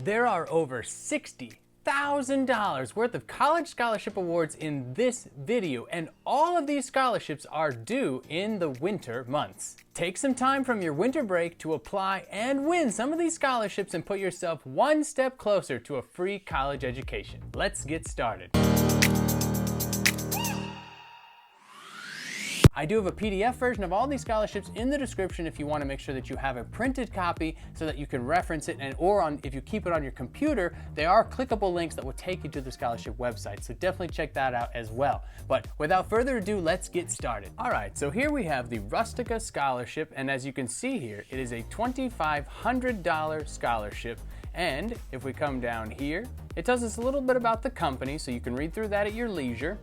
There are over $60,000 worth of college scholarship awards in this video, and all of these scholarships are due in the winter months. Take some time from your winter break to apply and win some of these scholarships and put yourself one step closer to a free college education. Let's get started. I do have a PDF version of all these scholarships in the description if you want to make sure that you have a printed copy so that you can reference it, if you keep it on your computer, there are clickable links that will take you to the scholarship website, so definitely check that out as well. But without further ado, let's get started. Alright, so here we have the Rustica Scholarship, and as you can see here, it is a $2,500 scholarship. And if we come down here, it tells us a little bit about the company, so you can read through that at your leisure.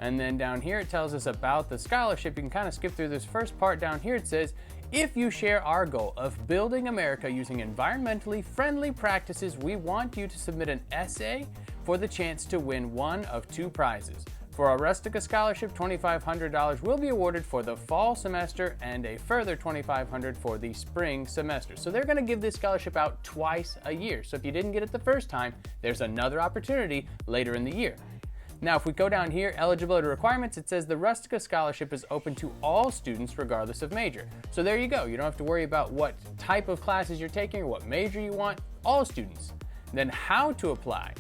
And then down here it tells us about the scholarship. You can kind of skip through this first part. Down here it says, if you share our goal of building America using environmentally friendly practices, we want you to submit an essay for the chance to win one of two prizes. For our Rustica Scholarship, $2,500 will be awarded for the fall semester and a further $2,500 for the spring semester. So they're going to give this scholarship out twice a year. So if you didn't get it the first time, there's another opportunity later in the year. Now, if we go down here, eligibility requirements, it says the Rustica Scholarship is open to all students regardless of major. So there you go. You don't have to worry about what type of classes you're taking or what major you want, all students. Then how to apply.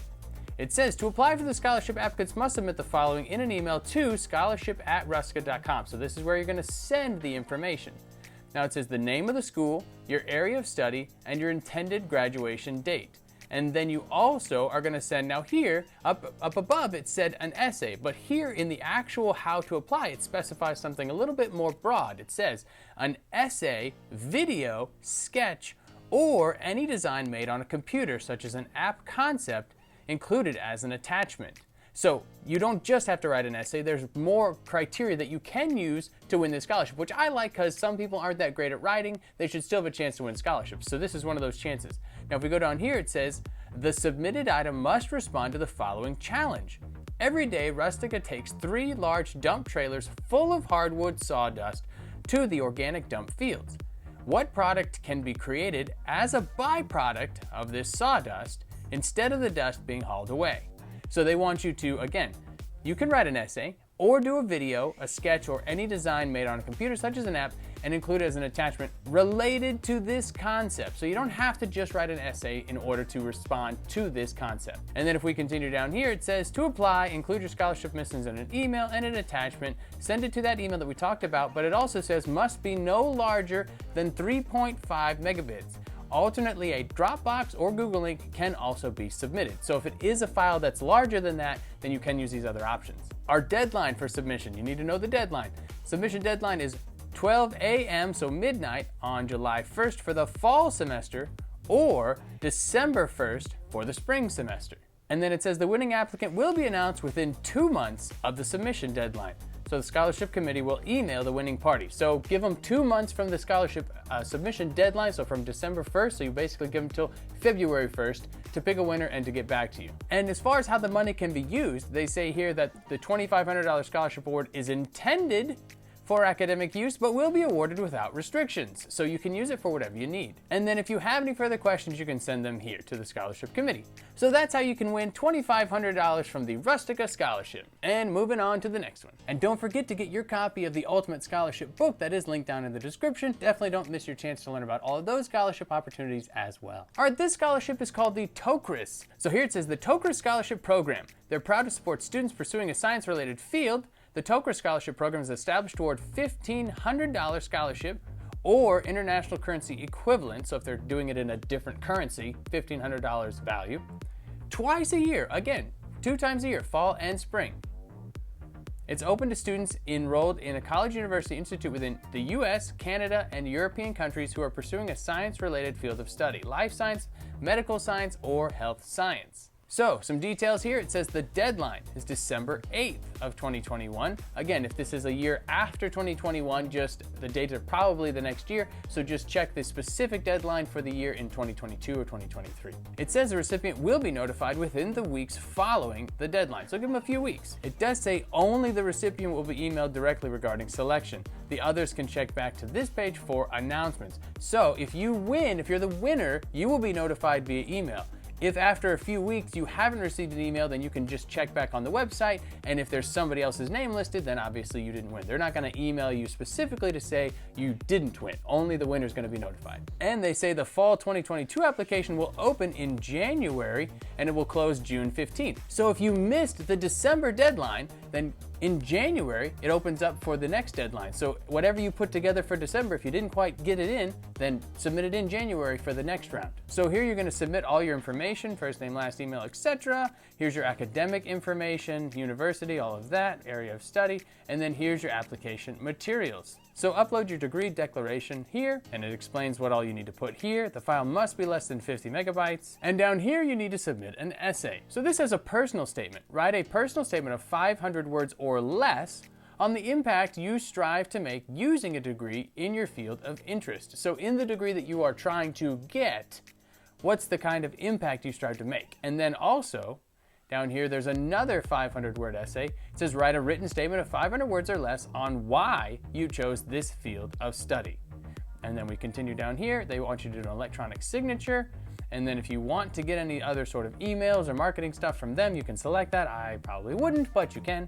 It says to apply for the scholarship, applicants must submit the following in an email to scholarship@rustica.com. So this is where you're going to send the information. Now it says the name of the school, your area of study, and your intended graduation date. And then you also are going to send, now here, up above it said an essay, but here in the actual how to apply, it specifies something a little bit more broad. It says an essay, video, sketch, or any design made on a computer, such as an app concept, included as an attachment. So you don't just have to write an essay, there's more criteria that you can use to win this scholarship, which I like because some people aren't that great at writing, they should still have a chance to win scholarships. So this is one of those chances. Now if we go down here, it says, the submitted item must respond to the following challenge. Every day, Rustica takes 3 large dump trailers full of hardwood sawdust to the organic dump fields. What product can be created as a byproduct of this sawdust instead of the dust being hauled away? So they want you to, again, you can write an essay or do a video, a sketch, or any design made on a computer such as an app and include it as an attachment related to this concept. So you don't have to just write an essay in order to respond to this concept. And then if we continue down here, it says to apply, include your scholarship submissions in an email and an attachment. Send it to that email that we talked about, but it also says must be no larger than 3.5 megabits. Alternately, a Dropbox or Google link can also be submitted. So if it is a file that's larger than that, then you can use these other options. Our deadline for submission, you need to know the deadline. Submission deadline is 12 a.m., so midnight on July 1st for the fall semester or December 1st for the spring semester. And then it says the winning applicant will be announced within 2 months of the submission deadline. So the scholarship committee will email the winning party. So give them 2 months from the scholarship submission deadline, so from December 1st, so you basically give them till February 1st to pick a winner and to get back to you. And as far as how the money can be used, they say here that the $2,500 scholarship award is intended for academic use, but will be awarded without restrictions. So you can use it for whatever you need. And then if you have any further questions, you can send them here to the scholarship committee. So that's how you can win $2,500 from the Rustica Scholarship. And moving on to the next one. And don't forget to get your copy of the Ultimate Scholarship book that is linked down in the description. Definitely don't miss your chance to learn about all of those scholarship opportunities as well. All right, this scholarship is called the Tokar. So here it says the Tokar Scholarship Program. They're proud to support students pursuing a science-related field. The Tokar Scholarship Program is established toward $1,500 scholarship or international currency equivalent, so if they're doing it in a different currency, $1,500 value, twice a year, again, 2 times a year, fall and spring. It's open to students enrolled in a college university institute within the US, Canada, and European countries who are pursuing a science-related field of study, life science, medical science, or health science. So, some details here. It says the deadline is December 8th of 2021. Again, if this is a year after 2021, just the dates are probably the next year, so just check the specific deadline for the year in 2022 or 2023. It says the recipient will be notified within the weeks following the deadline, so give them a few weeks. It does say only the recipient will be emailed directly regarding selection. The others can check back to this page for announcements. So, if you win, if you're the winner, you will be notified via email. If after a few weeks you haven't received an email, then you can just check back on the website, and if there's somebody else's name listed, then obviously you didn't win. They're not going to email you specifically to say you didn't win. Only the winner's going to be notified. And they say the fall 2022 application will open in January and it will close June 15th. So if you missed the December deadline, then in January, it opens up for the next deadline. So whatever you put together for December, if you didn't quite get it in, then submit it in January for the next round. So here you're going to submit all your information, first name, last email, etc. Here's your academic information, university, all of that, area of study, and then here's your application materials. So upload your degree declaration here, and it explains what all you need to put here. The file must be less than 50 megabytes. And down here, you need to submit an essay. So this has a personal statement. Write a personal statement of 500 words or less on the impact you strive to make using a degree in your field of interest. So in the degree that you are trying to get, what's the kind of impact you strive to make? And then also, down here, there's another 500-word essay. It says write a written statement of 500 words or less on why you chose this field of study. And then we continue down here. They want you to do an electronic signature. And then if you want to get any other sort of emails or marketing stuff from them, you can select that. I probably wouldn't, but you can.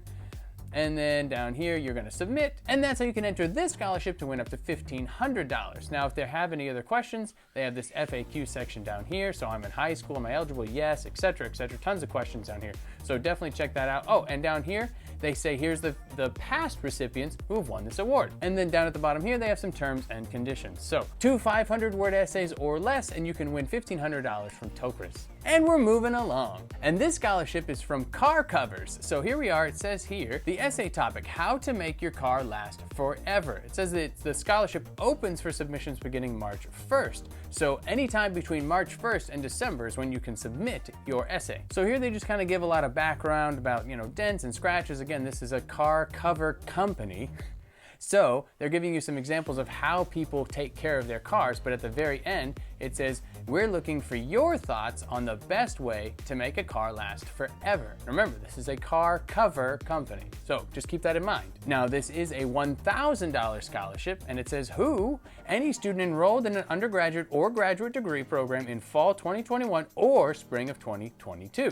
And then down here, you're going to submit, and that's how you can enter this scholarship to win up to $1,500. Now, if they have any other questions, they have this FAQ section down here. So I'm in high school, am I eligible? Yes, etc., etc. Tons of questions down here. So definitely check that out. Oh, and down here, they say here's the past recipients who have won this award. And then down at the bottom here, they have some terms and conditions. So 2 500-word essays or less, and you can win $1,500 from Tokar. And we're moving along. And this scholarship is from Car Covers. So here we are, it says here, the essay topic, how to make your car last forever. It says that the scholarship opens for submissions beginning March 1st. So anytime between March 1st and December is when you can submit your essay. So here they just kind of give a lot of background about, dents and scratches. Again, this is a car cover company. So they're giving you some examples of how people take care of their cars, but at the very end, it says, we're looking for your thoughts on the best way to make a car last forever. Remember, this is a car cover company, so just keep that in mind. Now, this is a $1,000 scholarship, and it says who? Any student enrolled in an undergraduate or graduate degree program in fall 2021 or spring of 2022.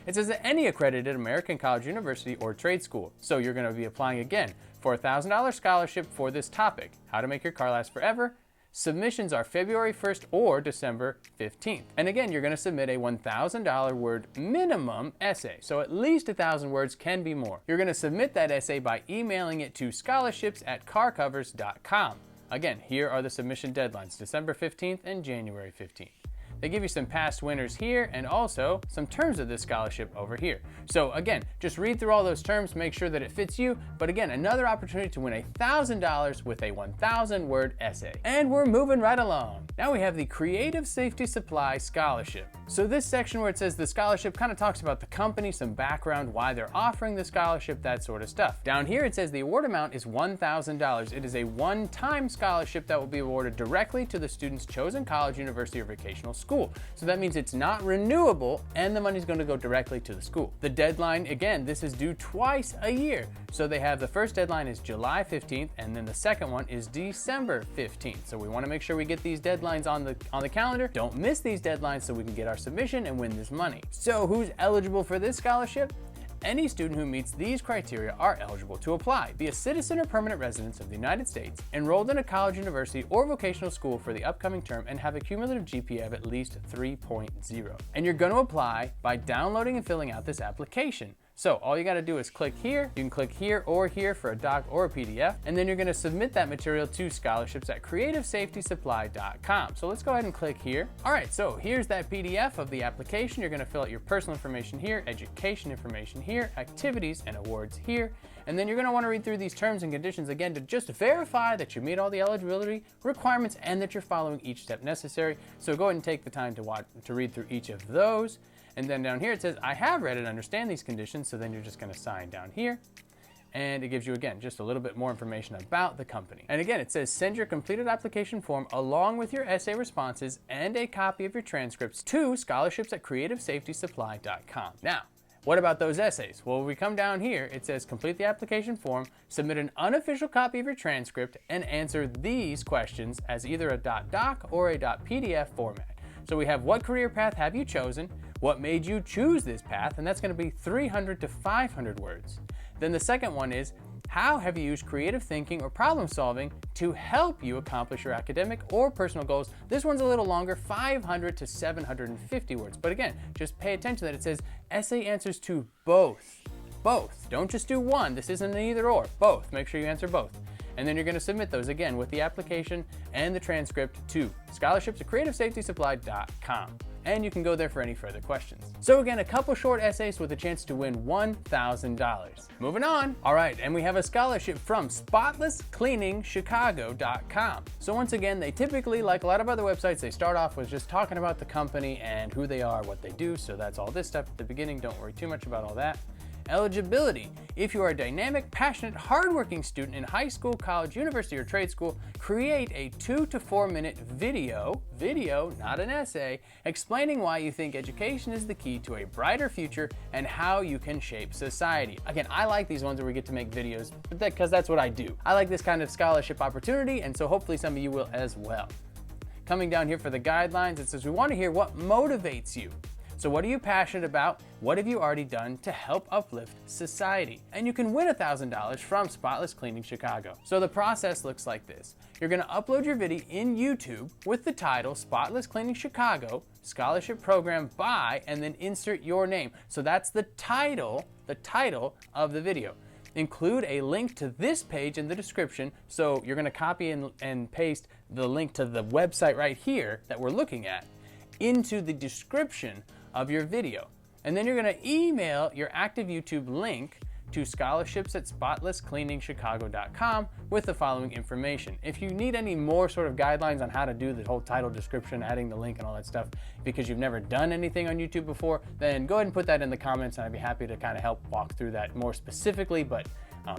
It says that any accredited American college, university, or trade school. So you're going to be applying again for a $1,000 scholarship for this topic, how to make your car last forever. Submissions are February 1st or December 15th. And again, you're going to submit a $1,000 word minimum essay. So at least 1,000 words, can be more. You're going to submit that essay by emailing it to scholarships@carcovers.com. Again, here are the submission deadlines, December 15th and January 15th. They give you some past winners here and also some terms of this scholarship over here. So again, just read through all those terms, make sure that it fits you. But again, another opportunity to win $1,000 with a 1,000-word essay. And we're moving right along. Now we have the Creative Safety Supply Scholarship. So this section where it says the scholarship kind of talks about the company, some background, why they're offering the scholarship, that sort of stuff. Down here it says the award amount is $1,000. It is a one-time scholarship that will be awarded directly to the student's chosen college, university, or vocational school. So that means it's not renewable and the money's going to go directly to the school. The deadline, again, this is due twice a year. So they have the first deadline is July 15th and then the second one is December 15th. So we want to make sure we get these deadlines on the calendar. Don't miss these deadlines so we can get our submission and win this money. So who's eligible for this scholarship? Any student who meets these criteria are eligible to apply. Be a citizen or permanent resident of the United States, enrolled in a college, university, or vocational school for the upcoming term, and have a cumulative GPA of at least 3.0. And you're going to apply by downloading and filling out this application. So all you got to do is click here. You can click here or here for a doc or a PDF, and then you're going to submit that material to scholarships@creativesafetysupply.com. So let's go ahead and click here. All right, so here's that PDF of the application. You're going to fill out your personal information here, education information here, activities and awards here, and then you're going to want to read through these terms and conditions again to just verify that you meet all the eligibility requirements and that you're following each step necessary. So go ahead and take the time to read through each of those. And then down here it says, I have read and understand these conditions. So then you're just going to sign down here. And it gives you, again, just a little bit more information about the company. And again, it says, send your completed application form along with your essay responses and a copy of your transcripts to scholarships@creativesafetysupply.com. Now, what about those essays? Well, when we come down here, it says complete the application form, submit an unofficial copy of your transcript, and answer these questions as either a .doc or a .pdf format. So we have what career path have you chosen, what made you choose this path, and that's going to be 300 to 500 words. Then the second one is, how have you used creative thinking or problem solving to help you accomplish your academic or personal goals? This one's a little longer, 500 to 750 words. But again, just pay attention that it says essay answers to both. Both. Don't just do one. This isn't an either or. Both. Make sure you answer both. And then you're going to submit those again with the application and the transcript to scholarships@creativesafetysupply.com. And you can go there for any further questions. So again, a couple short essays with a chance to win $1,000. Moving on. All right, and we have a scholarship from spotlesscleaningschicago.com. So once again, they typically, like a lot of other websites, they start off with just talking about the company and who they are, what they do. So that's all this stuff at the beginning. Don't worry too much about all that. Eligibility. If you are a dynamic, passionate, hardworking student in high school, college, university, or trade school, create a 2 to 4 minute video, not an essay, explaining why you think education is the key to a brighter future and how you can shape society. Again, I like these ones where we get to make videos because that's what I do. I like this kind of scholarship opportunity, and so hopefully some of you will as well. Coming down here for the guidelines, it says we want to hear what motivates you. So what are you passionate about? What have you already done to help uplift society? And you can win $1,000 from Spotless Cleaning Chicago. So the process looks like this. You're going to upload your video in YouTube with the title Spotless Cleaning Chicago Scholarship Program by, and then insert your name. So that's the title of the video. Include a link to this page in the description. So you're going to copy and paste the link to the website right here that we're looking at into the description of your video. And then you're going to email your active YouTube link to scholarships@spotlesscleaningschicago.com with the following information. If you need any more sort of guidelines on how to do the whole title description, adding the link and all that stuff, because you've never done anything on YouTube before, then go ahead and put that in the comments and I'd be happy to kind of help walk through that more specifically, but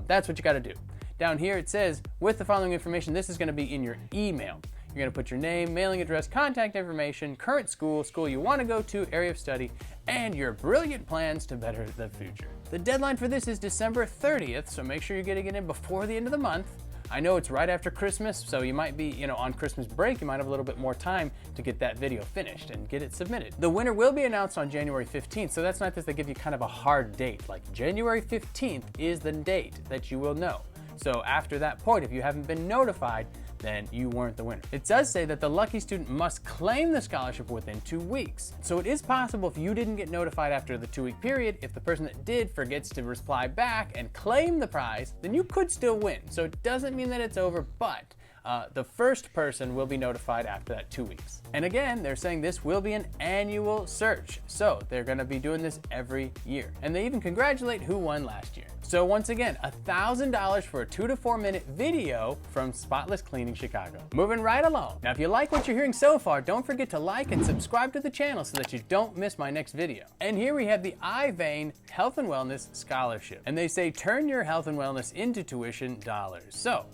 that's what you got to do. Down here it says, with the following information, this is going to be in your email. You're going to put your name, mailing address, contact information, current school you want to go to, area of study, and your brilliant plans to better the future. The deadline for this is December 30th, so make sure you're getting it in before the end of the month. I know it's right after Christmas, so you might be, on Christmas break, you might have a little bit more time to get that video finished and get it submitted. The winner will be announced on January 15th, so that's not that they give you kind of a hard date. Like January 15th is the date that you will know. So after that point, if you haven't been notified, then you weren't the winner. It does say that the lucky student must claim the scholarship within 2 weeks. So it is possible if you didn't get notified after the 2-week period, if the person that did forgets to reply back and claim the prize, then you could still win. So it doesn't mean that it's over, but the first person will be notified after that 2 weeks. And again, they're saying this will be an annual search. So they're gonna be doing this every year. And they even congratulate who won last year. So once again, $1,000 for a 2 to 4 minute video from Spotless Cleaning Chicago. Moving right along. Now, if you like what you're hearing so far, don't forget to like and subscribe to the channel so that you don't miss my next video. And here we have the Ivane Health and Wellness Scholarship. And they say, turn your health and wellness into tuition dollars. So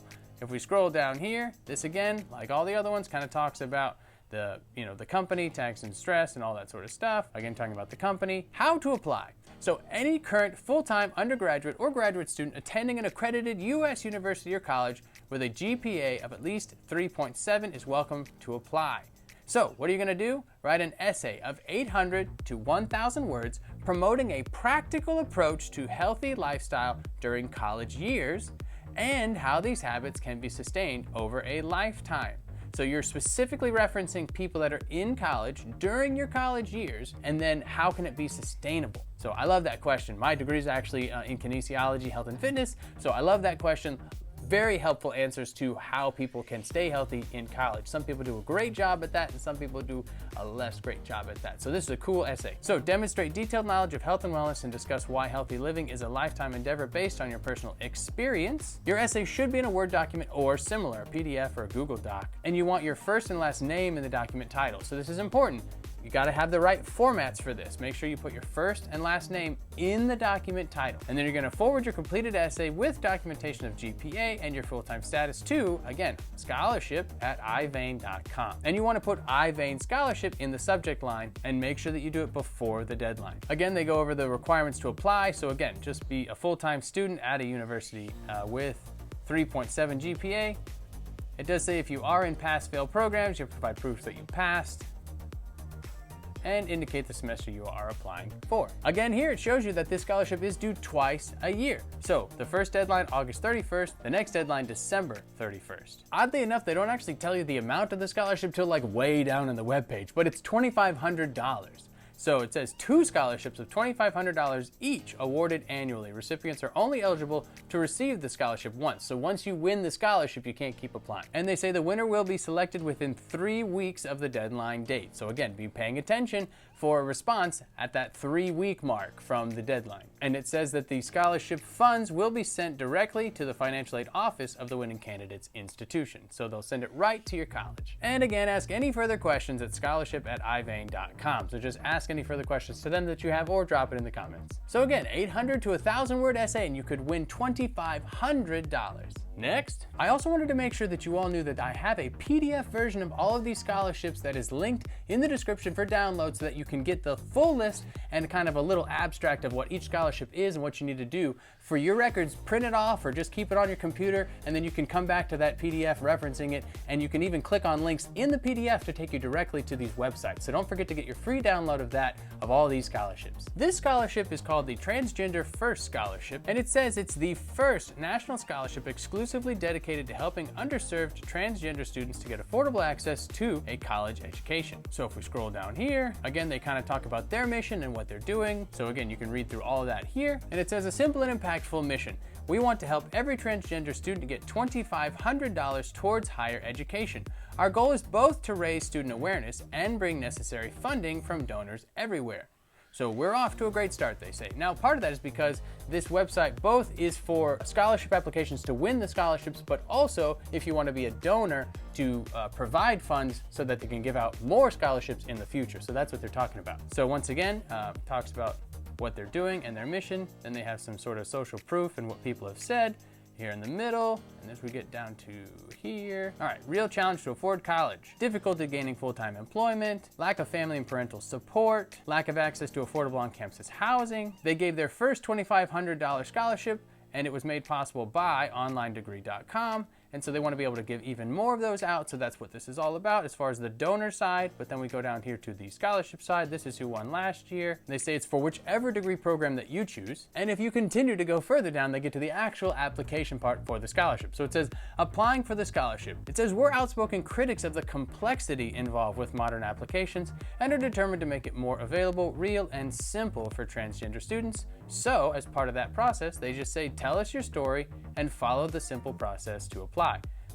if we scroll down here, this again, like all the other ones, kind of talks about the company, tax and stress and all that sort of stuff. Again, talking about the company, how to apply. So any current full-time undergraduate or graduate student attending an accredited U.S. university or college with a GPA of at least 3.7 is welcome to apply. So what are you going to do? Write an essay of 800 to 1,000 words promoting a practical approach to healthy lifestyle during college years and how these habits can be sustained over a lifetime. So you're specifically referencing people that are in college during your college years, and then how can it be sustainable? So I love that question. My degree is actually in kinesiology, health and fitness, so I love that question. Very helpful answers to how people can stay healthy in college. Some people do a great job at that, and some people do a less great job at that. So this is a cool essay. So demonstrate detailed knowledge of health and wellness and discuss why healthy living is a lifetime endeavor based on your personal experience. Your essay should be in a Word document or similar, a PDF or a Google Doc. And you want your first and last name in the document title. So this is important. You got to have the right formats for this. Make sure you put your first and last name in the document title. And then you're going to forward your completed essay with documentation of GPA and your full-time status to, again, scholarship@ivane.com. And you want to put Ivane Scholarship in the subject line and make sure that you do it before the deadline. Again, they go over the requirements to apply. So again, just be a full-time student at a university with 3.7 GPA. It does say if you are in pass-fail programs, you provide proof that you passed. and indicate the semester you are applying for. Again, here it shows you that this scholarship is due twice a year. So the first deadline, August 31st, the next deadline, December 31st. Oddly enough, they don't actually tell you the amount of the scholarship till like way down in the webpage, but it's $2,500. So it says 2 scholarships of $2,500 each awarded annually. Recipients are only eligible to receive the scholarship once. So once you win the scholarship, you can't keep applying. And they say the winner will be selected within 3 weeks of the deadline date. So again, be paying attention for a response at that 3-week mark from the deadline. And it says that the scholarship funds will be sent directly to the financial aid office of the winning candidate's institution. So they'll send it right to your college. And again, ask any further questions at scholarship@ivane.com. So just ask any further questions to them that you have or drop it in the comments. So again, 800 to 1,000 word essay and you could win $2,500. Next, I also wanted to make sure that you all knew that I have a PDF version of all of these scholarships that is linked in the description for download so that you can get the full list and kind of a little abstract of what each scholarship is and what you need to do for your records. Print it off or just keep it on your computer, and then you can come back to that PDF referencing it, and you can even click on links in the PDF to take you directly to these websites. So don't forget to get your free download of that, of all these scholarships. This scholarship is called the Transgender First Scholarship, and it says it's the first national scholarship exclusively dedicated to helping underserved transgender students to get affordable access to a college education. So if we scroll down here, again, they kind of talk about their mission and what they're doing. So again, you can read through all of that here, and it says a simple and impactful mission. We want to help every transgender student get $2,500 towards higher education. Our goal is both to raise student awareness and bring necessary funding from donors everywhere. So we're off to a great start, they say. Now, part of that is because this website both is for scholarship applications to win the scholarships, but also if you want to be a donor to provide funds so that they can give out more scholarships in the future. So that's what they're talking about. So once again, talks about what they're doing and their mission. Then they have some sort of social proof and what people have said here in the middle. And as we get down to here, all right, real challenge to afford college, difficulty gaining full-time employment, lack of family and parental support, lack of access to affordable on-campus housing. They gave their first $2,500 scholarship, and it was made possible by onlinedegree.com. And so they want to be able to give even more of those out. So that's what this is all about as far as the donor side. But then we go down here to the scholarship side. This is who won last year. They say it's for whichever degree program that you choose. And if you continue to go further down, they get to the actual application part for the scholarship. So it says applying for the scholarship. It says we're outspoken critics of the complexity involved with modern applications and are determined to make it more available, real, and simple for transgender students. So as part of that process, they just say, tell us your story and follow the simple process to apply.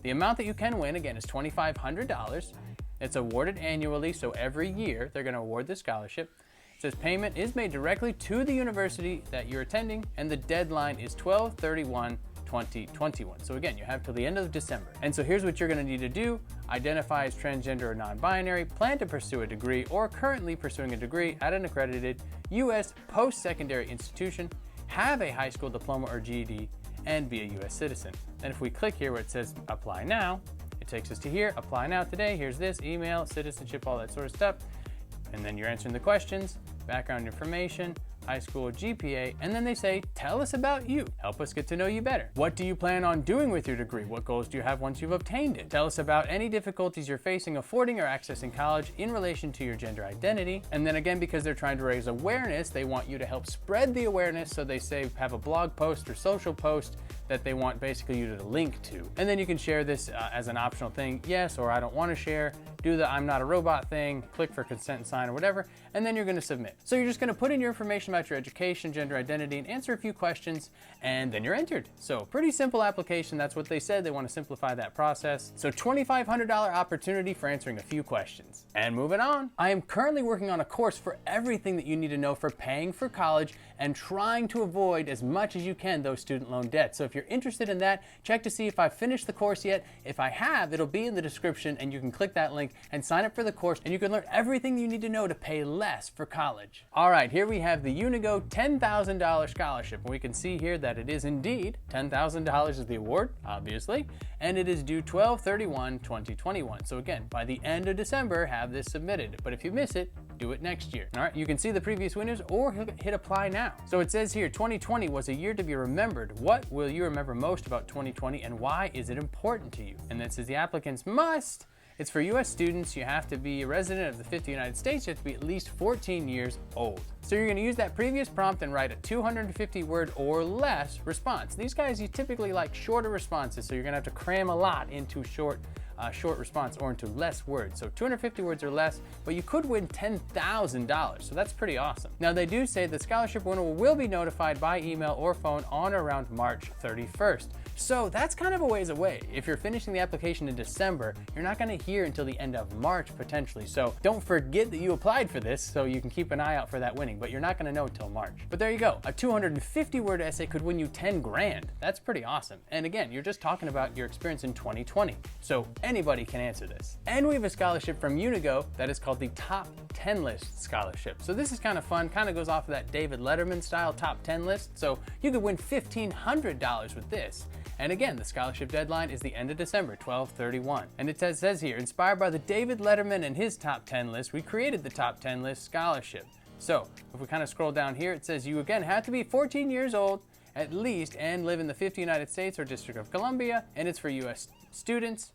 The amount that you can win, again, is $2,500. It's awarded annually, so every year they're going to award the scholarship. It says payment is made directly to the university that you're attending, and the deadline is 12/31/2021. So again, you have till the end of December. And so here's what you're going to need to do. Identify as transgender or non-binary, plan to pursue a degree, or currently pursuing a degree at an accredited U.S. post-secondary institution, have a high school diploma or GED, and be a U.S. citizen. And if we click here where it says apply now, it takes us to here, apply now today. Here's this, email, citizenship, all that sort of stuff. And then you're answering the questions, background information, high school GPA, and then they say, tell us about you. Help us get to know you better. What do you plan on doing with your degree? What goals do you have once you've obtained it? Tell us about any difficulties you're facing affording or accessing college in relation to your gender identity. And then again, because they're trying to raise awareness, they want you to help spread the awareness. So they say have a blog post or social post that they want basically you to link to. And then you can share this as an optional thing, yes, or I don't want to share. Do the I'm not a robot thing, click for consent and sign or whatever, and then you're going to submit. So you're just going to put in your information about your education, gender identity, and answer a few questions, and then you're entered. So pretty simple application. That's what they said. They want to simplify that process. So $2,500 opportunity for answering a few questions. And moving on, I am currently working on a course for everything that you need to know for paying for college and trying to avoid as much as you can those student loan debts. So if you're interested in that, check to see if I've finished the course yet. If I have, it'll be in the description, and you can click that link and sign up for the course, and you can learn everything you need to know to pay less for college. All right, here we have the Unigo $10,000 scholarship, and we can see here that it is indeed $10,000 is the award, obviously, and it is due 12/31/2021. So again, by the end of December, have this submitted. But if you miss it, do it next year. All right, you can see the previous winners or hit apply now. So it says here, 2020 was a year to be remembered. What will you remember most about 2020, and why is it important to you? And then it says the applicants must It's for US students. You have to be a resident of the 50 United States. You have to be at least 14 years old. So you're going to use that previous prompt and write a 250 word or less response. These guys, you typically like shorter responses, so you're going to have to cram a lot into short response or into less words. So 250 words or less, but you could win $10,000. So that's pretty awesome. Now they do say the scholarship winner will be notified by email or phone on or around March 31st. So that's kind of a ways away. If you're finishing the application in December, you're not going to hear until the end of March potentially. So don't forget that you applied for this, so you can keep an eye out for that winning, but you're not going to know until March. But there you go. A 250 word essay could win you 10 grand. That's pretty awesome. And again, you're just talking about your experience in 2020. So anybody can answer this. And we have a scholarship from Unigo that is called the Top 10 List Scholarship. So this is kind of fun, kind of goes off of that David Letterman style Top 10 list. So you could win $1,500 with this. And again, the scholarship deadline is the end of December, 12/31. And it says here, inspired by the David Letterman and his top 10 list, we created the Top 10 List Scholarship. So if we kind of scroll down here, it says you again have to be 14 years old at least and live in the 50 United States or District of Columbia, and it's for US students.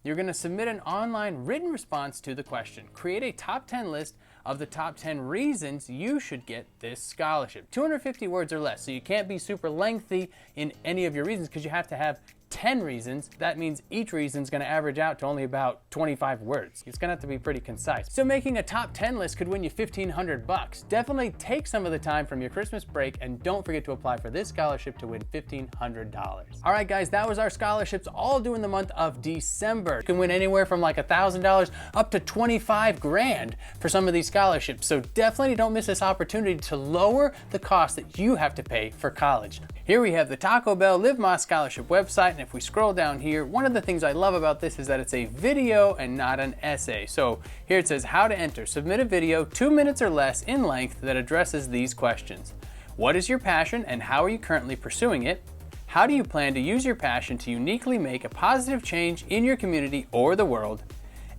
You're going to submit an online written response to the question. Create a top 10 list of the top 10 reasons you should get this scholarship. 250 words or less, so you can't be super lengthy in any of your reasons because you have to have 10 reasons. That means each reason is going to average out to only about 25 words. It's going to have to be pretty concise. So making a top 10 list could win you $1,500. Definitely take some of the time from your Christmas break and don't forget to apply for this scholarship to win $1,500. All right, guys, that was our scholarships all due in the month of December. You can win anywhere from like $1,000 up to 25 grand for some of these scholarships. So definitely don't miss this opportunity to lower the cost that you have to pay for college. Here we have the Taco Bell Live Más Scholarship website, and if we scroll down here, one of the things I love about this is that it's a video and not an essay. So here it says how to enter. Submit a video 2 minutes or less in length that addresses these questions. What is your passion and how are you currently pursuing it? How do you plan to use your passion to uniquely make a positive change in your community or the world?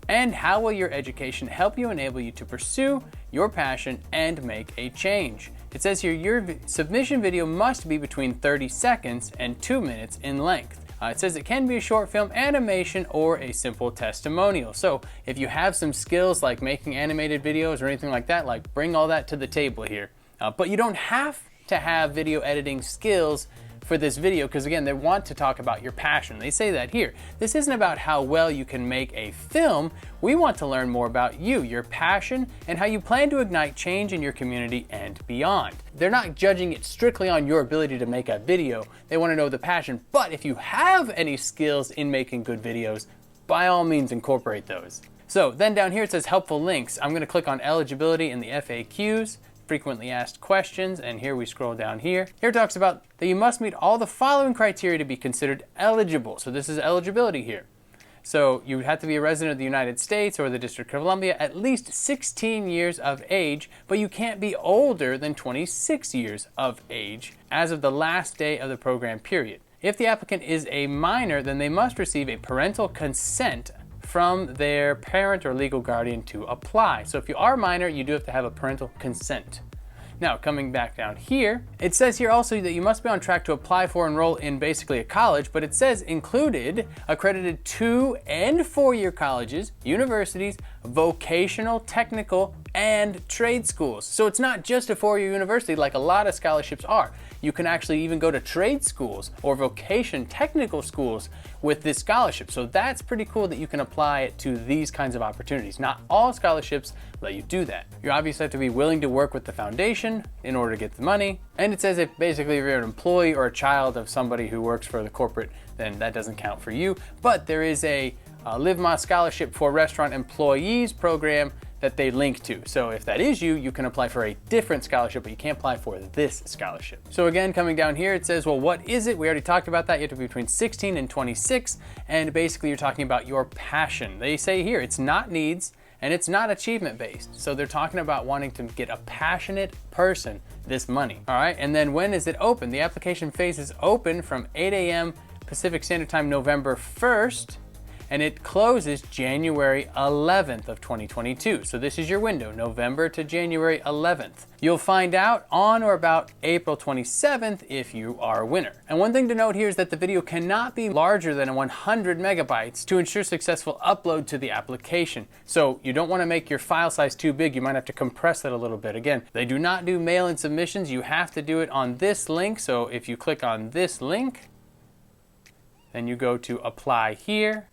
And how will your education help you enable you to pursue your passion and make a change? It says here your submission video must be between 30 seconds and 2 minutes in length. It says it can be a short film, animation, or a simple testimonial. So if you have some skills like making animated videos or anything like that, like bring all that to the table here. But you don't have to have video editing skills for this video because again, they want to talk about your passion. They say that here. This isn't about how well you can make a film. We want to learn more about you, your passion, and how you plan to ignite change in your community and beyond. They're not judging it strictly on your ability to make a video. They want to know the passion. But if you have any skills in making good videos, by all means incorporate those. So then down here it says helpful links. I'm going to click on eligibility in the FAQs. Frequently asked questions, and here we scroll down here. Here it talks about that you must meet all the following criteria to be considered eligible. So this is eligibility here. So you have to be a resident of the United States or the District of Columbia, at least 16 years of age, but you can't be older than 26 years of age as of the last day of the program period. If the applicant is a minor, then they must receive a parental consent from their parent or legal guardian to apply. So if you are a minor, you do have to have a parental consent. Now, coming back down here, it says here also that you must be on track to apply for and enroll in basically a college, but it says included accredited 2- and 4-year colleges, universities, vocational, technical, and trade schools. So it's not just a 4-year university like a lot of scholarships are. You can actually even go to trade schools or vocation technical schools with this scholarship. So that's pretty cool that you can apply it to these kinds of opportunities. Not all scholarships let you do that. You obviously have to be willing to work with the foundation in order to get the money. And it says if basically if you're an employee or a child of somebody who works for the corporate, then that doesn't count for you. But there is a Live Más Scholarship for Restaurant Employees program that they link to. So if that is you, you can apply for a different scholarship, but you can't apply for this scholarship. So again, coming down here, it says, well, what is it? We already talked about that. You have to be between 16 and 26. And basically you're talking about your passion. They say here, it's not needs and it's not achievement based. So they're talking about wanting to get a passionate person this money. All right. And then when is it open? The application phase is open from 8 a.m. Pacific Standard Time, November 1st. and it closes January 11th of 2022. So this is your window, November to January 11th. You'll find out on or about April 27th if you are a winner. And one thing to note here is that the video cannot be larger than 100 megabytes to ensure successful upload to the application. So you don't want to make your file size too big. You might have to compress it a little bit. Again, they do not do mail-in submissions. You have to do it on this link. So if you click on this link, then you go to apply here.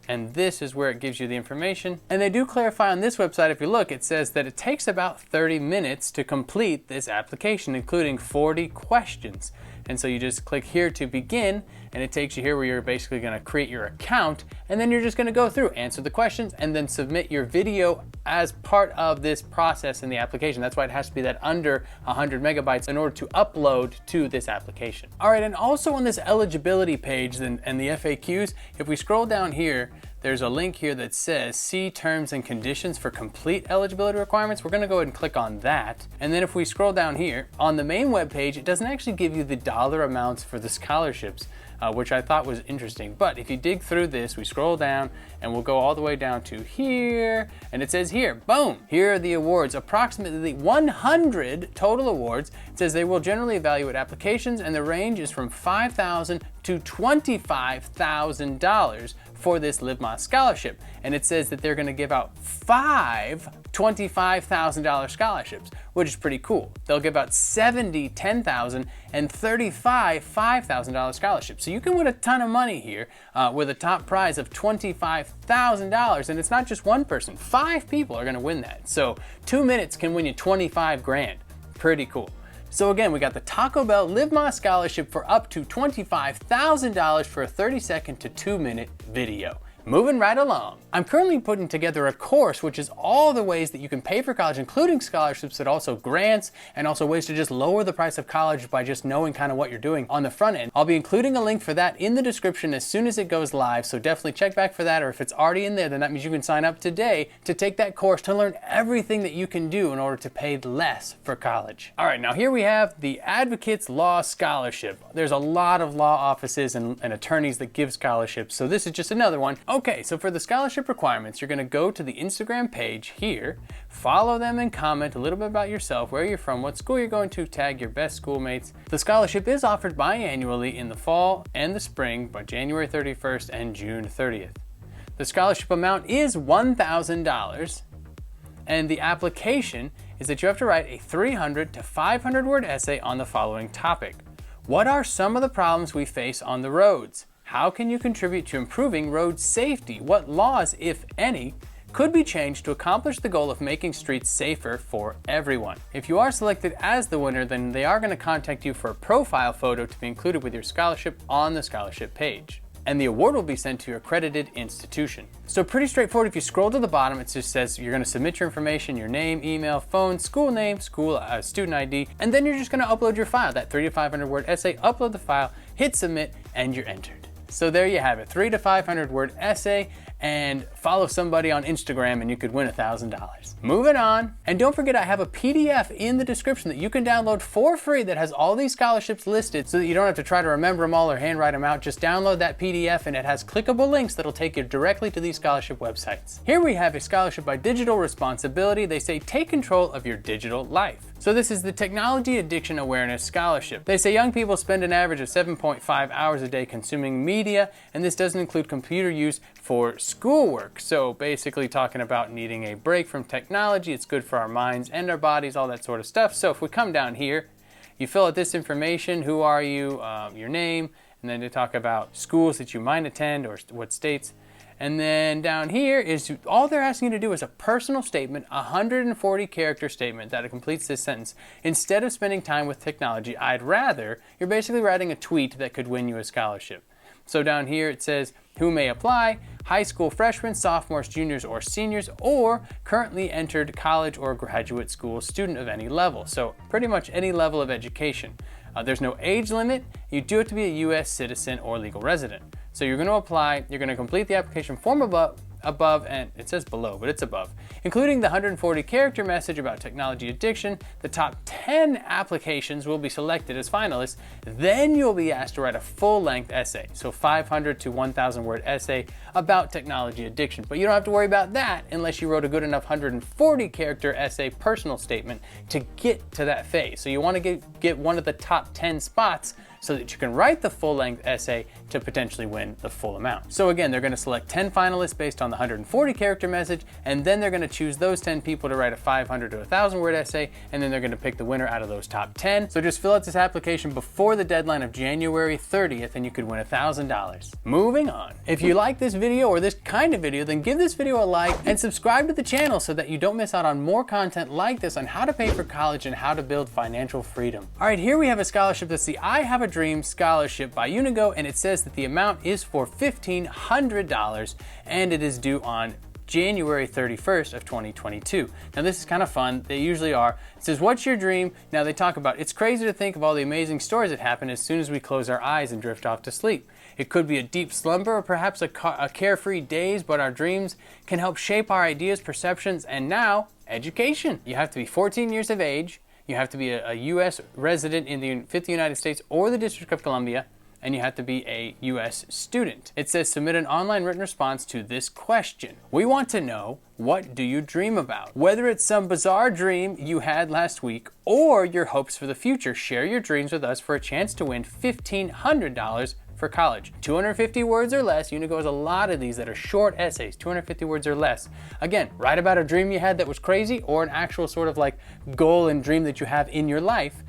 And this is where it gives you the information. And they do clarify on this website, if you look, it says that it takes about 30 minutes to complete this application, including 40 questions. And so you just click here to begin, and it takes you here where you're basically gonna create your account, and then you're just gonna go through, answer the questions, and then submit your video as part of this process in the application. That's why it has to be that under 100 megabytes in order to upload to this application. All right, and also on this eligibility page and the FAQs, if we scroll down here, there's a link here that says see terms and conditions for complete eligibility requirements. We're gonna go ahead and click on that. And then if we scroll down here, on the main web page, it doesn't actually give you the dollar amounts for the scholarships, which I thought was interesting. But if you dig through this, we scroll down and we'll go all the way down to here, and it says here, boom, here are the awards, approximately 100 total awards. It says they will generally evaluate applications, and the range is from $5,000 to $25,000 for this Live Más Scholarship. And it says that they're gonna give out 5 $25,000 scholarships, which is pretty cool. They'll give out 70 $10,000 and 35 $5,000 scholarships. So you can win a ton of money here with a top prize of $25,000. And it's not just one person, 5 people are gonna win that. So 2 minutes can win you 25 grand. Pretty cool. So again, we got the Taco Bell Live Más Scholarship for up to $25,000 for a 30-second to 2-minute video. Moving right along. I'm currently putting together a course which is all the ways that you can pay for college, including scholarships, but also grants, and also ways to just lower the price of college by just knowing kind of what you're doing on the front end. I'll be including a link for that in the description as soon as it goes live, so definitely check back for that, or if it's already in there, then that means you can sign up today to take that course to learn everything that you can do in order to pay less for college. All right, now here we have the Advocates Law Scholarship. There's a lot of law offices and attorneys that give scholarships, so this is just another one. Okay, so for the scholarship requirements, you're gonna go to the Instagram page here, follow them and comment a little bit about yourself, where you're from, what school you're going to, tag your best schoolmates. The scholarship is offered biannually in the fall and the spring by January 31st and June 30th. The scholarship amount is $1,000, and the application is that you have to write a 300 to 500 word essay on the following topic. What are some of the problems we face on the roads? How can you contribute to improving road safety? What laws, if any, could be changed to accomplish the goal of making streets safer for everyone? If you are selected as the winner, then they are going to contact you for a profile photo to be included with your scholarship on the scholarship page. And the award will be sent to your accredited institution. So pretty straightforward. If you scroll to the bottom, it just says you're gonna submit your information, your name, email, phone, school name, student ID, and then you're just gonna upload your file, that 300 to 500 word essay, upload the file, hit submit, and you're entered. So there you have it, 300 to 500 word essay, and follow somebody on Instagram and you could win $1,000. Moving on, and don't forget I have a PDF in the description that you can download for free that has all these scholarships listed so that you don't have to try to remember them all or handwrite them out. Just download that PDF and it has clickable links that'll take you directly to these scholarship websites. Here we have a scholarship by Digital Responsibility. They say take control of your digital life. So this is the Technology Addiction Awareness Scholarship. They say young people spend an average of 7.5 hours a day consuming media, and this doesn't include computer use for schoolwork. So basically talking about needing a break from technology. It's good for our minds and our bodies, all that sort of stuff. So if we come down here, you fill out this information, who are you, your name, and then they talk about schools that you might attend or what states. And then down here is all they're asking you to do is a personal statement, a 140 character statement that completes this sentence. Instead of spending time with technology, I'd rather, you're basically writing a tweet that could win you a scholarship. So down here it says who may apply, high school freshmen, sophomores, juniors, or seniors, or currently entered college or graduate school student of any level. So pretty much any level of education. There's no age limit. You do have to be a U.S. citizen or legal resident. So you're going to apply, you're going to complete the application form above, above, and it says below, but it's above, including the 140 character message about technology addiction. The top 10 applications will be selected as finalists. Then you'll be asked to write a full-length essay, so 500 to 1,000 word essay about technology addiction. But you don't have to worry about that unless you wrote a good enough 140 character essay personal statement to get to that phase. So you want to get one of the top 10 spots so that you can write the full-length essay to potentially win the full amount. So again, they're going to select 10 finalists based on the 140 character message, and then they're going to choose those 10 people to write a 500 to 1,000 word essay, and then they're going to pick the winner out of those top 10. So just fill out this application before the deadline of January 30th, and you could win $1,000. Moving on. If you like this video or this kind of video, then give this video a like and subscribe to the channel so that you don't miss out on more content like this on how to pay for college and how to build financial freedom. All right, here we have a scholarship that's the I Have a Dream Scholarship by Unigo, and it says that the amount is for $1,500 and it is due on January 31st of 2022. Now this is kind of fun. They usually are. It says, what's your dream? Now they talk about, it's crazy to think of all the amazing stories that happen as soon as we close our eyes and drift off to sleep. It could be a deep slumber or perhaps a carefree daze, but our dreams can help shape our ideas, perceptions, and now education. You have to be 14 years of age. You have to be a U.S. resident in the 50 United States or the District of Columbia, and you have to be a U.S. student. It says submit an online written response to this question. We want to know, what do you dream about? Whether it's some bizarre dream you had last week or your hopes for the future, share your dreams with us for a chance to win $1,500 for college. 250 words or less. Unigo has a lot of these that are short essays, 250 words or less. Again, write about a dream you had that was crazy or an actual sort of like goal and dream that you have in your life.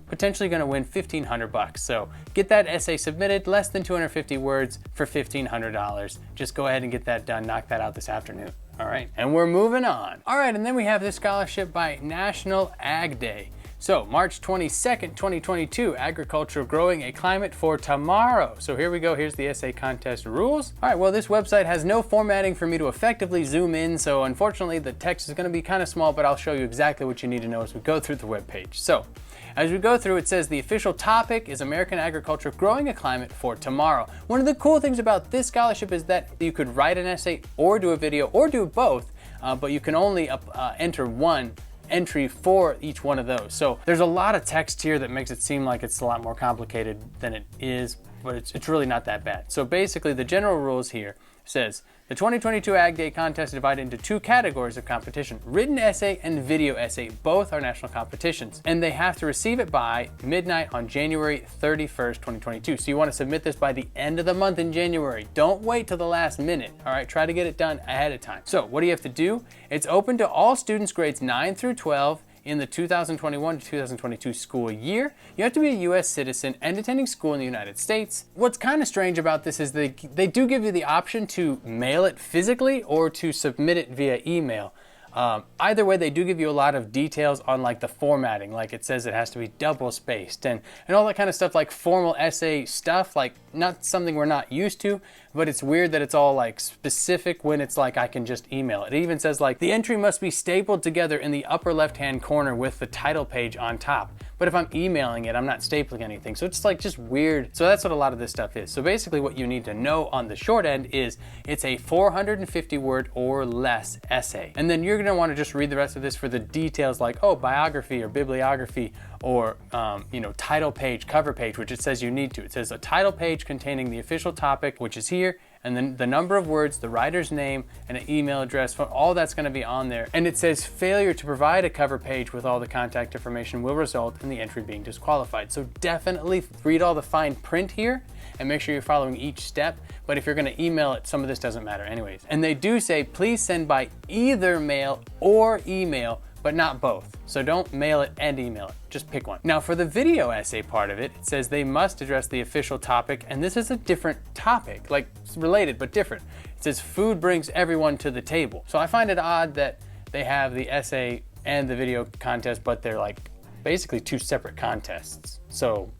Potentially going to win $1,500. So get that essay submitted, less than 250 words for $1,500. Just go ahead and get that done. Knock that out this afternoon. All right, and we're moving on. All right, and then we have this scholarship by National Ag Day. So March 22nd, 2022, agriculture growing a climate for tomorrow. So here we go, here's the essay contest rules. All right, well this website has no formatting for me to effectively zoom in, so unfortunately the text is gonna be kind of small, but I'll show you exactly what you need to know as we go through the webpage. So as we go through, it says the official topic is American agriculture growing a climate for tomorrow. One of the cool things about this scholarship is that you could write an essay or do a video or do both, but you can only enter one entry for each one of those. So there's a lot of text here that makes it seem like it's a lot more complicated than it is, but it's really not that bad. So basically the general rules here says the 2022 Ag Day contest is divided into two categories of competition, written essay and video essay. Both are national competitions, and they have to receive it by midnight on January 31st, 2022. So you want to submit this by the end of the month in January. Don't wait till the last minute. All right, try to get it done ahead of time. So what do you have to do? It's open to all students grades 9 through 12 in the 2021 to 2022 school year. You have to be a U.S. citizen and attending school in the United States. What's kind of strange about this is they do give you the option to mail it physically or to submit it via email. Either way, they do give you a lot of details on like the formatting, like it says it has to be double spaced and all that kind of stuff, like formal essay stuff, like not something we're not used to, but it's weird that it's all like specific when it's like I can just email it. It even says like the entry must be stapled together in the upper left-hand corner with the title page on top. But if I'm emailing it, I'm not stapling anything. So it's like just weird. So that's what a lot of this stuff is. So basically what you need to know on the short end is it's a 450 word or less essay. And then you're gonna wanna just read the rest of this for the details like, oh, biography or bibliography or title page, cover page, which it says you need to. It says a title page containing the official topic, which is here, and then the number of words, the writer's name, and an email address, all that's gonna be on there. And it says failure to provide a cover page with all the contact information will result in the entry being disqualified. So definitely read all the fine print here and make sure you're following each step. But if you're gonna email it, some of this doesn't matter anyways. And they do say, please send by either mail or email, but not both. So don't mail it and email it, just pick one. Now for the video essay part of it, it says they must address the official topic, and this is a different topic, like it's related but different. It says food brings everyone to the table. So I find it odd that they have the essay and the video contest, but they're like basically two separate contests. So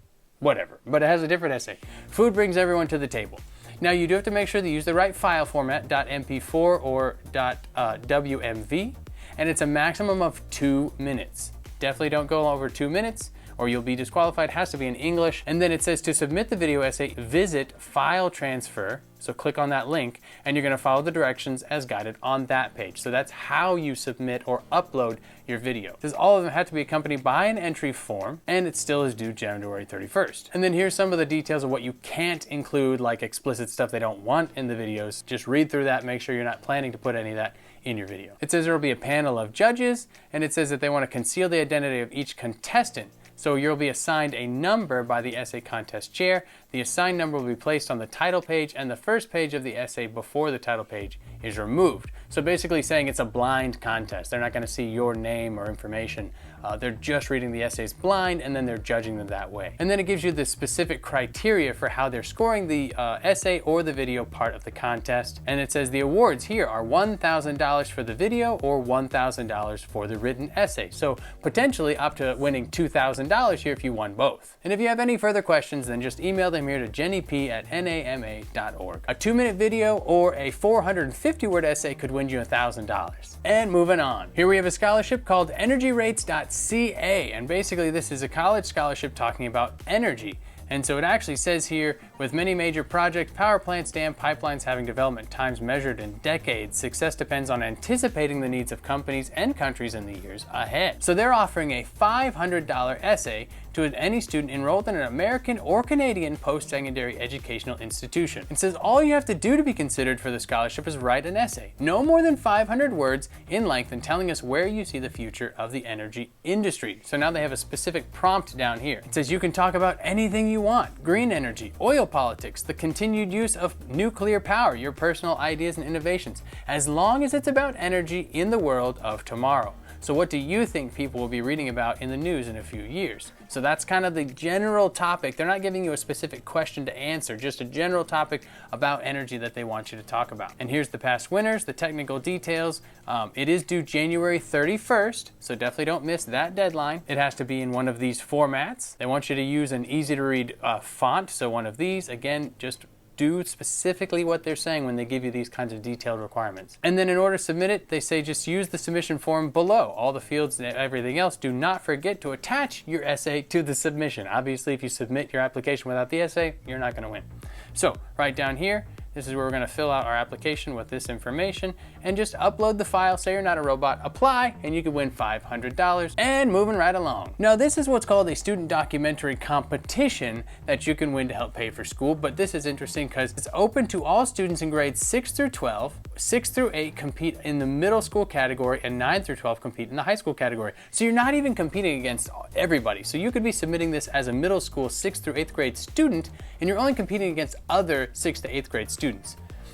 whatever, but it has a different essay. Food brings everyone to the table. Now you do have to make sure that you use the right file format, .mp4 or .wmv, and it's a maximum of 2 minutes. Definitely don't go over 2 minutes. or you'll be disqualified. It has to be in English. And then it says to submit the video essay, visit File Transfer. So click on that link and you're going to follow the directions as guided on that page. So that's how you submit or upload your video. It says all of them have to be accompanied by an entry form, and it still is due January 31st. And then here's some of the details of what you can't include, like explicit stuff they don't want in the videos. Just read through that, make sure you're not planning to put any of that in your video. It says there will be a panel of judges, and it says that they want to conceal the identity of each contestant. So you'll be assigned a number by the essay contest chair. The assigned number will be placed on the title page, and the first page of the essay before the title page is removed. So basically saying it's a blind contest. They're not going to see your name or information. They're just reading the essays blind, and then they're judging them that way. And then it gives you the specific criteria for how they're scoring the essay or the video part of the contest. And it says the awards here are $1,000 for the video or $1,000 for the written essay. So potentially up to winning $2,000 here if you won both. And if you have any further questions, then just email them here to jennyp@nama.org. A 2-minute video or a 450-word essay could win you $1,000. And moving on. Here we have a scholarship called Energyrates.ca, and basically this is a college scholarship talking about energy. And so it actually says here, with many major projects, power plants, dam pipelines having development times measured in decades, success depends on anticipating the needs of companies and countries in the years ahead. So they're offering a $500 essay to any student enrolled in an American or Canadian post-secondary educational institution. It says all you have to do to be considered for the scholarship is write an essay, no more than 500 words in length, and telling us where you see the future of the energy industry. So now they have a specific prompt down here. It says you can talk about anything you want: green energy, oil politics, the continued use of nuclear power, your personal ideas and innovations, as long as it's about energy in the world of tomorrow. So what do you think people will be reading about in the news in a few years? So that's kind of the general topic. They're not giving you a specific question to answer, just a general topic about energy that they want you to talk about. And here's the past winners, the technical details. It is due January 31st, so definitely don't miss that deadline. It has to be in one of these formats. They want you to use an easy to read font, so one of these. Again, just do specifically what they're saying when they give you these kinds of detailed requirements. And then in order to submit it, they say just use the submission form below. All the fields and everything else, do not forget to attach your essay to the submission. Obviously, if you submit your application without the essay, you're not going to win. So right down here, this is where we're going to fill out our application with this information and just upload the file. Say you're not a robot, apply, and you can win $500. And moving right along. Now this is what's called a student documentary competition that you can win to help pay for school, but this is interesting because it's open to all students in grades 6 through 12. 6 through 8 compete in the middle school category, and 9 through 12 compete in the high school category. So you're not even competing against everybody. So you could be submitting this as a middle school 6th through 8th grade student, and you're only competing against other 6th to 8th grade students.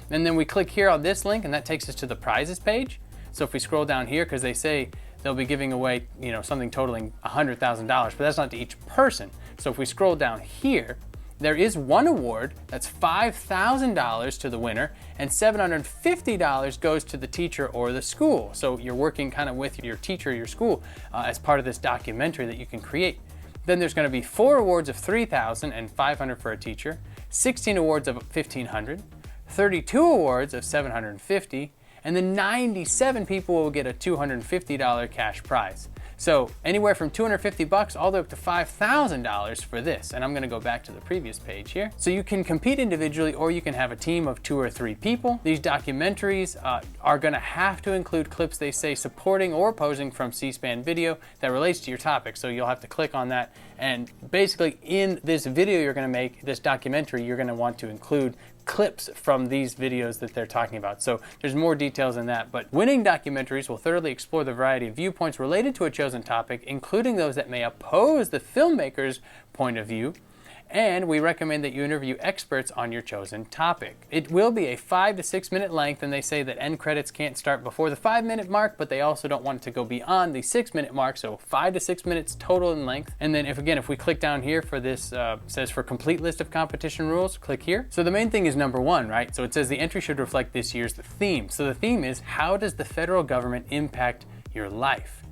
And then we click here on this link, and that takes us to the prizes page. So if we scroll down here, because they say they'll be giving away, something totaling $100,000, but that's not to each person. So if we scroll down here, there is one award that's $5,000 to the winner, and $750 goes to the teacher or the school. So you're working kind of with your teacher or your school as part of this documentary that you can create. Then there's going to be 4 awards of $3,000 and $500 for a teacher, 16 awards of $1,500, 32 awards of $750, and then 97 people will get a $250 cash prize. So anywhere from $250 all the way up to $5,000 for this. And I'm going to go back to the previous page here. So you can compete individually, or you can have a team of 2 or 3 people. These documentaries are going to have to include clips, they say, supporting or opposing from C-SPAN video that relates to your topic. So you'll have to click on that. And basically in this video you're going to make, this documentary, you're going to want to include clips from these videos that they're talking about. So there's more details in that, but winning documentaries will thoroughly explore the variety of viewpoints related to a chosen topic, including those that may oppose the filmmaker's point of view. And we recommend that you interview experts on your chosen topic. It will be a 5 to 6 minute length, and they say that end credits can't start before the 5-minute mark, but they also don't want it to go beyond the 6-minute mark, so 5 to 6 minutes total in length. And then if we click down here for this, says for complete list of competition rules, click here. So the main thing is number 1, right? So it says the entry should reflect this year's theme. So the theme is, how does the federal government impact your life?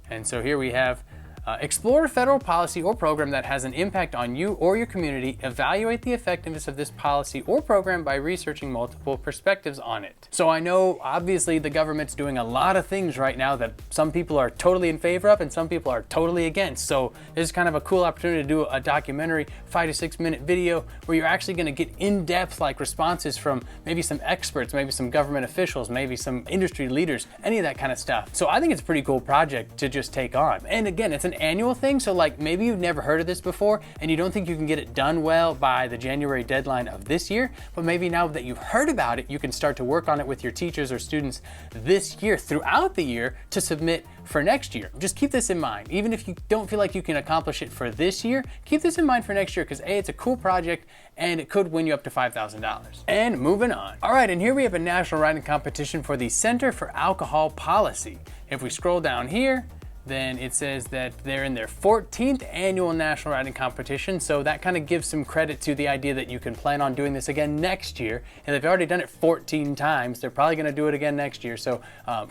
And so here we have Explore a federal policy or program that has an impact on you or your community. Evaluate the effectiveness of this policy or program by researching multiple perspectives on it. So I know obviously the government's doing a lot of things right now that some people are totally in favor of and some people are totally against. So this is kind of a cool opportunity to do a documentary 5 to 6 minute video where you're actually going to get in-depth like responses from maybe some experts, maybe some government officials, maybe some industry leaders, any of that kind of stuff. So I think it's a pretty cool project to just take on. And again, it's an annual thing, so like maybe you've never heard of this before and you don't think you can get it done well by the January deadline of this year, but maybe now that you've heard about it, you can start to work on it with your teachers or students this year, throughout the year, to submit for next year. Just keep this in mind. Even if you don't feel like you can accomplish it for this year, keep this in mind for next year because A, it's a cool project and it could win you up to $5,000. And moving on. All right, and here we have a national writing competition for the Center for Alcohol Policy. If we scroll down here, then it says that they're in their 14th annual national writing competition. So that kind of gives some credit to the idea that you can plan on doing this again next year. And they've already done it 14 times. They're probably going to do it again next year. So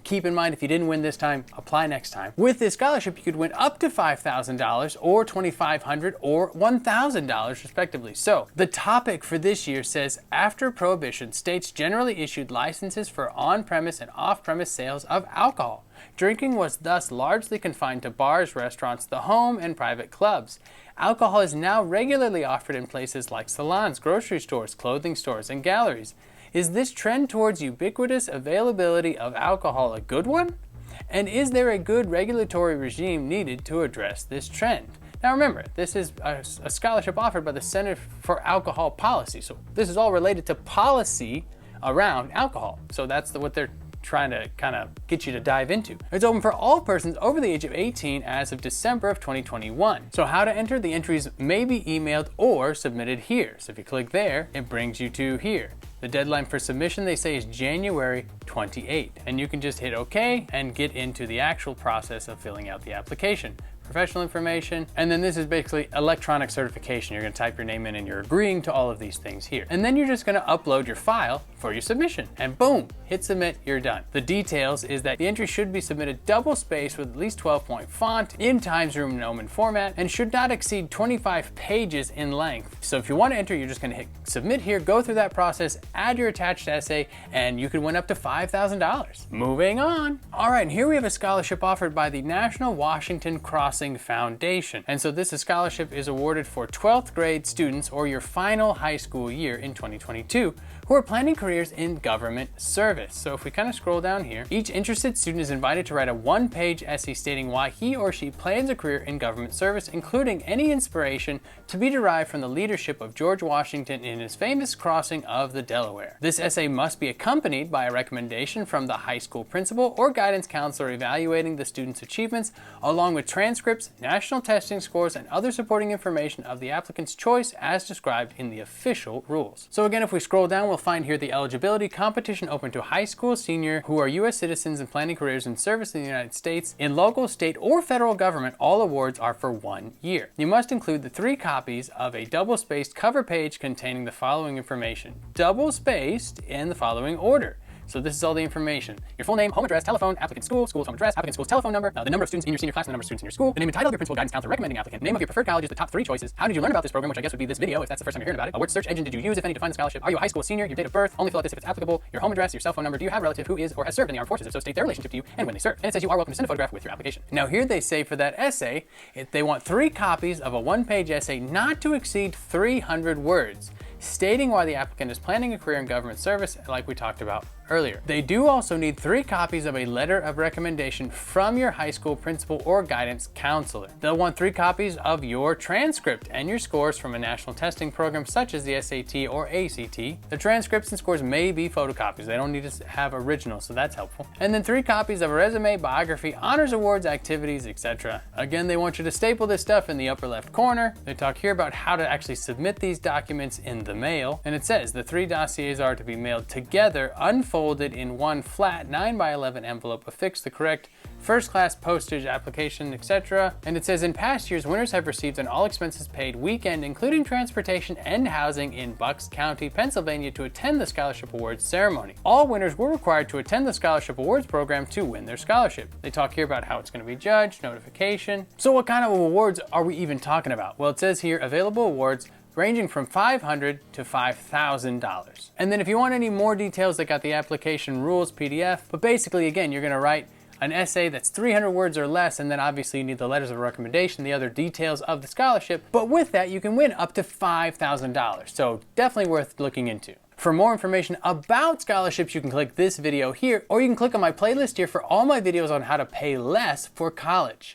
keep in mind, if you didn't win this time, apply next time. With this scholarship, you could win up to $5,000 or $2,500 or $1,000 respectively. So the topic for this year says, after Prohibition, states generally issued licenses for on-premise and off-premise sales of alcohol. Drinking was thus largely confined to bars, restaurants, the home, and private clubs. Alcohol is now regularly offered in places like salons, grocery stores, clothing stores, and galleries. Is this trend towards ubiquitous availability of alcohol a good one? And is there a good regulatory regime needed to address this trend? Now remember, this is a scholarship offered by the Center for Alcohol Policy. So this is all related to policy around alcohol. So that's what they're trying to kind of get you to dive into. It's open for all persons over the age of 18 as of December of 2021. So how to enter? The entries may be emailed or submitted here. So if you click there, it brings you to here. The deadline for submission, they say, is January 28th. And you can just hit OK and get into the actual process of filling out the application. Professional information, and then this is basically electronic certification. You're going to type your name in and you're agreeing to all of these things here. And then you're just going to upload your file for your submission and boom, hit submit, you're done. The details is that the entry should be submitted double-spaced with at least 12-point font in Times Roman format and should not exceed 25 pages in length. So if you want to enter, you're just going to hit submit here, go through that process, add your attached essay, and you could win up to $5,000. Moving on. All right, and here we have a scholarship offered by the National Washington Crossing Foundation. And so this scholarship is awarded for 12th grade students or your final high school year in 2022 who are planning careers in government service. So if we kind of scroll down here, each interested student is invited to write a one-page essay stating why he or she plans a career in government service, including any inspiration to be derived from the leadership of George Washington in his famous crossing of the Delaware. This essay must be accompanied by a recommendation from the high school principal or guidance counselor evaluating the student's achievements, along with transcripts, national testing scores, and other supporting information of the applicant's choice as described in the official rules. So again, if we scroll down, we'll find here the eligibility: competition open to high school senior who are U.S. citizens and planning careers in service in the United States, in local, state, or federal government. All awards are for 1 year. You must include the 3 copies of a double-spaced cover page containing the following information, double-spaced in the following order. So this is all the information: your full name, home address, telephone, applicant school, school's home address, applicant school's telephone number, the number of students in your senior class, and the number of students in your school, the name and title of your principal guidance counselor recommending applicant, name of your preferred colleges, the top 3 choices, how did you learn about this program, which I guess would be this video if that's the first time you're hearing about it, what search engine did you use, if any, to find the scholarship, are you a high school senior, your date of birth, only fill out this if it's applicable, your home address, your cell phone number, do you have a relative who is or has served in the armed forces, if so state their relationship to you and when they served. And it says you are welcome to send a photograph with your application. Now here they say for that essay, they want 3 copies of a 1-page essay not to exceed 300 words, stating why the applicant is planning a career in government service, like we talked about earlier. They do also need 3 copies of a letter of recommendation from your high school principal or guidance counselor. They'll want 3 copies of your transcript and your scores from a national testing program such as the SAT or ACT. The transcripts and scores may be photocopies. They don't need to have originals, so that's helpful. And then 3 copies of a resume, biography, honors awards, activities, etc. Again, they want you to staple this stuff in the upper left corner. They talk here about how to actually submit these documents in the mail. And it says the 3 dossiers are to be mailed together, unfolded folded in one flat 9x11 envelope, affix the correct first class postage, application, etc. And it says, in past years, winners have received an all expenses paid weekend, including transportation and housing in Bucks County, Pennsylvania, to attend the Scholarship Awards ceremony. All winners were required to attend the Scholarship Awards program to win their scholarship. They talk here about how it's going to be judged, notification. So what kind of awards are we even talking about? Well, it says here, available awards ranging from $500 to $5,000. And then if you want any more details, they got the application rules PDF. But basically, again, you're going to write an essay that's 300 words or less, and then obviously you need the letters of recommendation, the other details of the scholarship. But with that, you can win up to $5,000. So definitely worth looking into. For more information about scholarships, you can click this video here, or you can click on my playlist here for all my videos on how to pay less for college.